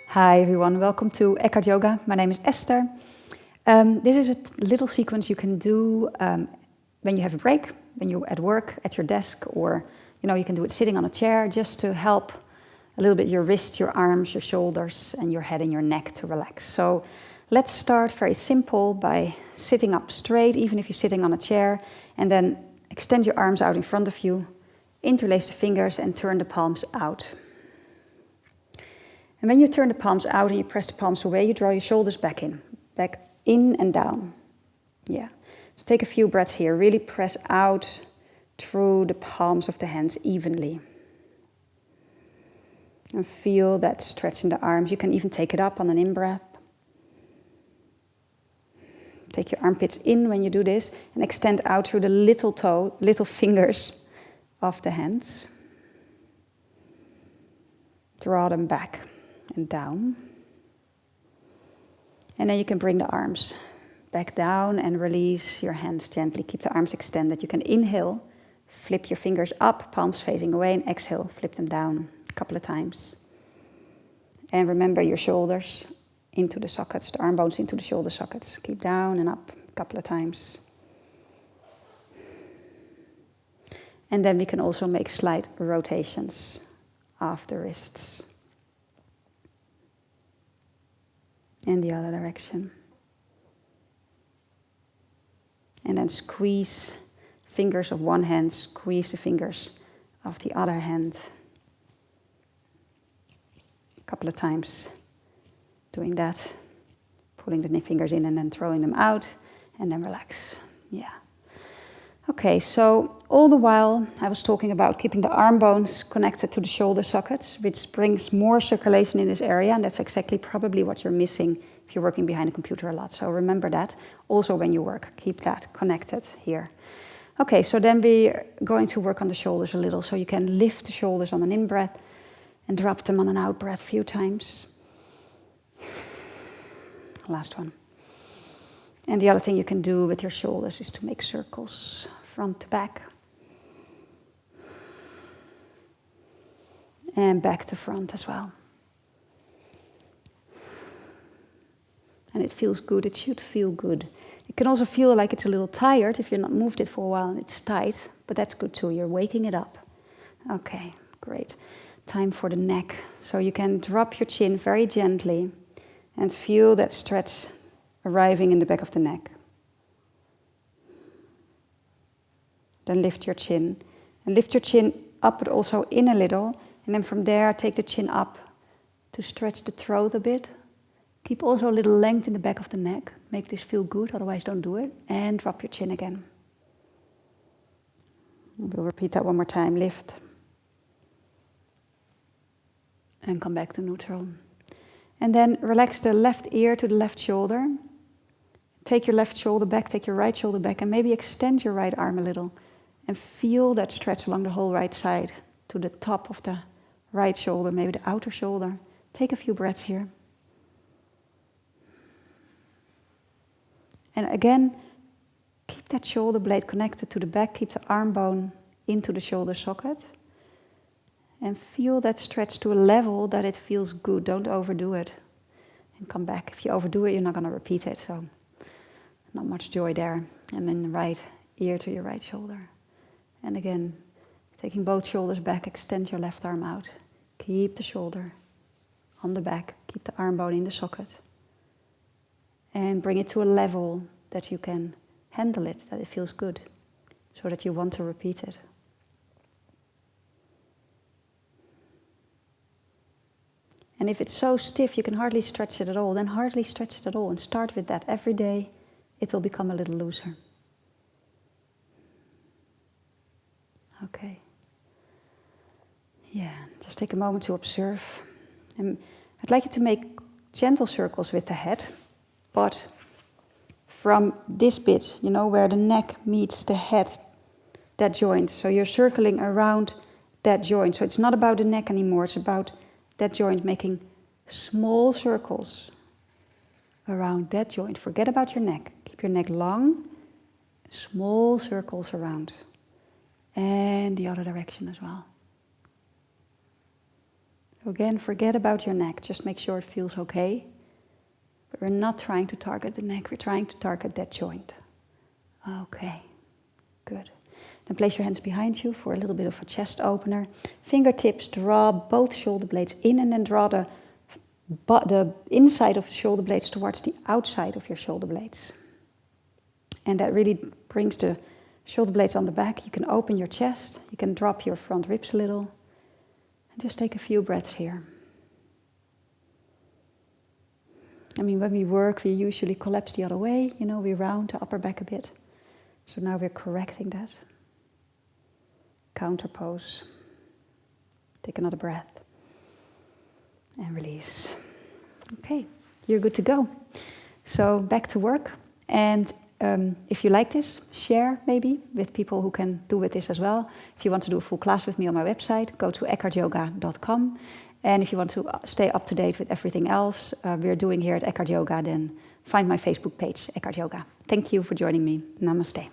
Hi everyone, welcome to Eckhart Yoga. My name is Esther. This is a little sequence you can do when you have a break, when you're at work, at your desk, or you can do it sitting on a chair just to help a little bit your wrists, your arms, your shoulders, and your head and your neck to relax. So let's start very simple by sitting up straight, even if you're sitting on a chair, and then extend your arms out in front of you, interlace the fingers and turn the palms out. And when you turn the palms out and you press the palms away, you draw your shoulders back in and down. Yeah. So take a few breaths here. Really press out through the palms of the hands evenly. And feel that stretch in the arms. You can even take it up on an in-breath. Take your armpits in when you do this and extend out through the little fingers of the hands. Draw them back and down. And then you can bring the arms back down and release your hands gently. Keep the arms extended. You can inhale, flip your fingers up, palms facing away, and exhale, flip them down a couple of times. And remember your shoulders into the sockets, the arm bones into the shoulder sockets. Keep down and up a couple of times. And then we can also make slight rotations of the wrists. In the other direction. And then squeeze fingers of one hand, squeeze the fingers of the other hand. A couple of times doing that. Pulling the fingers in and then throwing them out. And then relax. Yeah. Okay, so all the while I was talking about keeping the arm bones connected to the shoulder sockets, which brings more circulation in this area, and that's exactly probably what you're missing if you're working behind a computer a lot. So remember that. Also when you work, keep that connected here. Okay, so then we're going to work on the shoulders a little, so you can lift the shoulders on an in-breath and drop them on an out-breath a few times. Last one. And the other thing you can do with your shoulders is to make circles, front to back. And back to front as well. And it feels good, it should feel good. It can also feel like it's a little tired if you've not moved it for a while and it's tight, but that's good too, you're waking it up. Okay, great. Time for the neck. So you can drop your chin very gently and feel that stretch arriving in the back of the neck. Then lift your chin. And lift your chin up but also in a little. And then from there take the chin up to stretch the throat a bit. Keep also a little length in the back of the neck. Make this feel good, otherwise don't do it. And drop your chin again. We'll repeat that one more time. Lift. And come back to neutral. And then relax the left ear to the left shoulder. Take your left shoulder back, take your right shoulder back, and maybe extend your right arm a little. And feel that stretch along the whole right side to the top of the right shoulder, maybe the outer shoulder. Take a few breaths here. And again, keep that shoulder blade connected to the back, keep the arm bone into the shoulder socket. And feel that stretch to a level that it feels good. Don't overdo it. And come back. If you overdo it, you're not going to repeat it. So not much joy there. And then the right ear to your right shoulder. And again, taking both shoulders back, extend your left arm out. Keep the shoulder on the back. Keep the arm bone in the socket. And bring it to a level that you can handle it, that it feels good. So that you want to repeat it. And if it's so stiff you can hardly stretch it at all, then hardly stretch it at all. And start with that every day. It will become a little looser. Okay. Yeah, just take a moment to observe. And I'd like you to make gentle circles with the head, but from this bit, where the neck meets the head, that joint. So you're circling around that joint. So it's not about the neck anymore, it's about that joint, making small circles around that joint. Forget about your neck. Keep your neck long, small circles around. And and the other direction as well. So again, forget about your neck. Just make sure it feels okay. But we're not trying to target the neck. We're trying to target that joint. Okay, good. Then place your hands behind you for a little bit of a chest opener. Fingertips, draw both shoulder blades in and then draw the inside of the shoulder blades towards the outside of your shoulder blades. And that really brings the shoulder blades on the back. You can open your chest. You can drop your front ribs a little. And just take a few breaths here. I mean, when we work, we usually collapse the other way. You know, we round the upper back a bit. So now we're correcting that. Counter pose. Take another breath. And release. Okay, you're good to go. So back to work. And if you like this, share maybe with people who can do with this as well. If you want to do a full class with me on my website, go to eckhartyoga.com. And if you want to stay up to date with everything else we're doing here at Eckhart Yoga, then find my Facebook page, Eckhart Yoga. Thank you for joining me. Namaste.